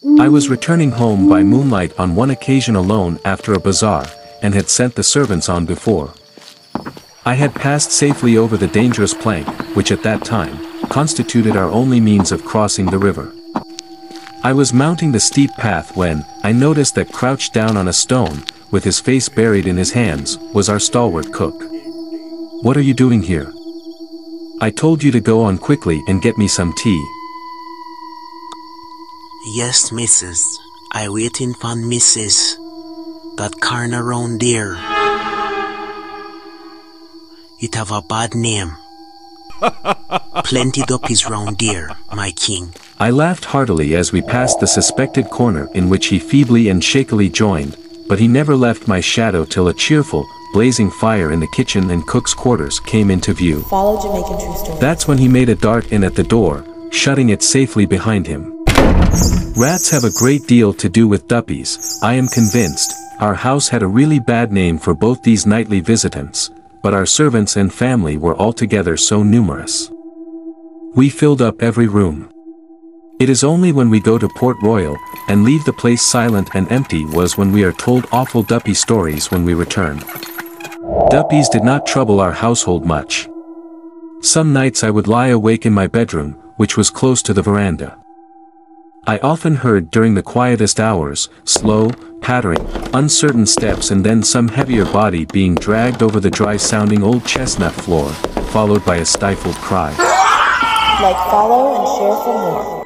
I was returning home by moonlight on one occasion alone after a bazaar, and had sent the servants on before. I had passed safely over the dangerous plank, which at that time, constituted our only means of crossing the river. I was mounting the steep path when, I noticed that crouched down on a stone, with his face buried in his hands, was our stalwart cook. "What are you doing here? I told you to go on quickly and get me some tea." "Yes, missus. I waiting for missus. That corner round there. It have a bad name. Plenty duppies round there, my king." I laughed heartily as we passed the suspected corner in which he feebly and shakily joined, but he never left my shadow till a cheerful, blazing fire in the kitchen and cook's quarters came into view. Follow Jamaican True Story. That's when he made a dart in at the door, shutting it safely behind him. Rats have a great deal to do with duppies, I am convinced. Our house had a really bad name for both these nightly visitants, but our servants and family were altogether so numerous. We filled up every room. It is only when we go to Port Royal, and leave the place silent and empty was when we are told awful duppy stories when we return. Duppies did not trouble our household much. Some nights I would lie awake in my bedroom, which was close to the veranda. I often heard during the quietest hours, slow, pattering, uncertain steps and then some heavier body being dragged over the dry-sounding old chestnut floor, followed by a stifled cry. Like, follow, and share for more.